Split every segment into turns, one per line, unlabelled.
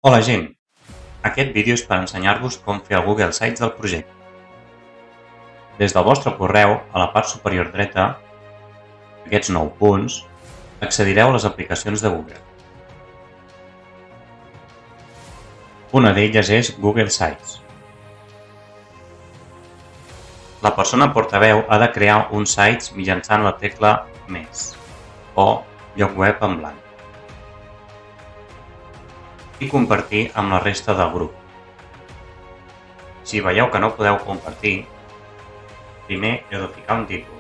Hola gent! Aquest vídeo és per ensenyar-vos com fer el Google Sites del projecte. Des del vostre correu, a la part superior dreta, aquests 9 punts, accedireu a les aplicacions de Google. Una d'elles és Google Sites. La persona portaveu ha de crear un Sites mitjançant la tecla Més o lloc web en blanc i compartir amb la resta del grup. Si veieu que no podeu compartir, primer heu de ficar un títol.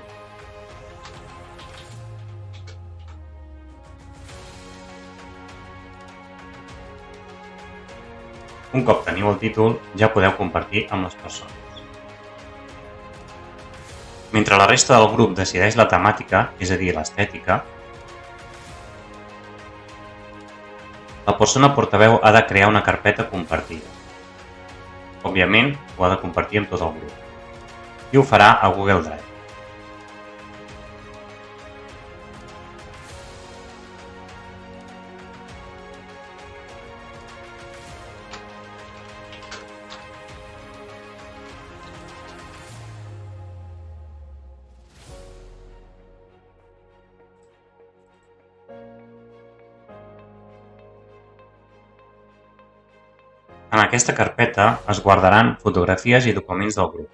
Un cop teniu el títol, ja podeu compartir amb les persones. Mentre la resta del grup decideix la temàtica, és a dir, l'estètica, la persona portaveu ha de crear una carpeta compartida. Òbviament, ho ha de compartir amb tot el grup. I ho farà a Google Drive. En aquesta carpeta es guardaran fotografies i documents del grup.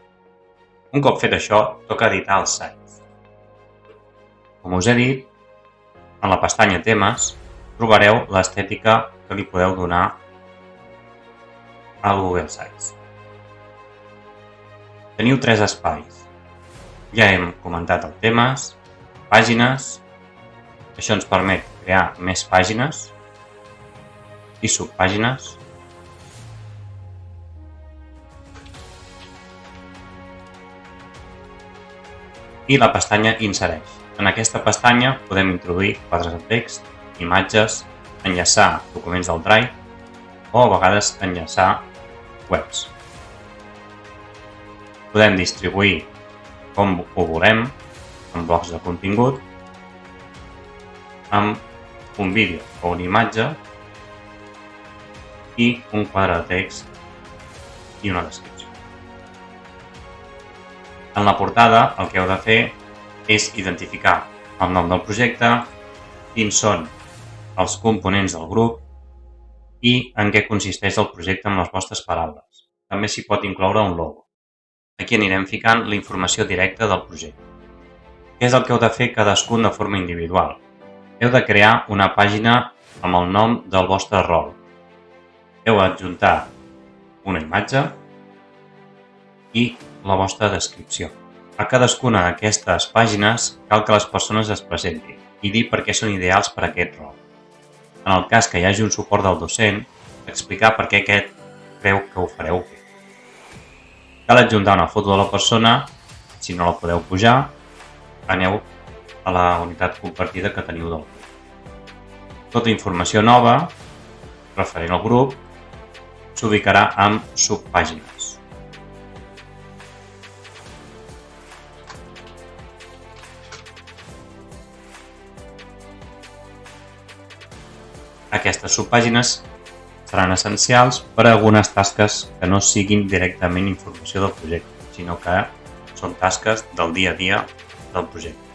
Un cop fet això, toca editar els sites. Com us he dit, en la pestanya Temes trobareu l'estètica que li podeu donar al Google Sites. Teniu 3 espais. Ja hem comentat el Temes, Pàgines, això ens permet crear més pàgines i subpàgines. I la pestanya Insereix. En aquesta pestanya podem introduir quadres de text, imatges, enllaçar documents del Drive o a vegades enllaçar webs. Podem distribuir com ho volem, en blocs de contingut, amb un vídeo o una imatge i un quadre de text i una descripció. En la portada el que heu de fer és identificar el nom del projecte, quins són els components del grup i en què consisteix el projecte amb les vostres paraules. També s'hi pot incloure un logo. Aquí anirem ficant la informació directa del projecte. Què és el que heu de fer cadascun de forma individual? Heu de crear una pàgina amb el nom del vostre rol. Heu d'adjuntar una imatge i la vostra descripció. A cadascuna d'aquestes pàgines cal que les persones es presentin i dir per què són ideals per a aquest rol. En el cas que hi hagi un suport del docent, explicar per què aquest creu que ho fareu bé. Cal adjuntar una foto de la persona. Si no la podeu pujar, aneu a la unitat compartida que teniu del grup. Tota informació nova referent al grup s'ubicarà en subpàgines. Aquestes subpàgines seran essencials per a algunes tasques que no siguin directament informació del projecte, sinó que són tasques del dia a dia del projecte.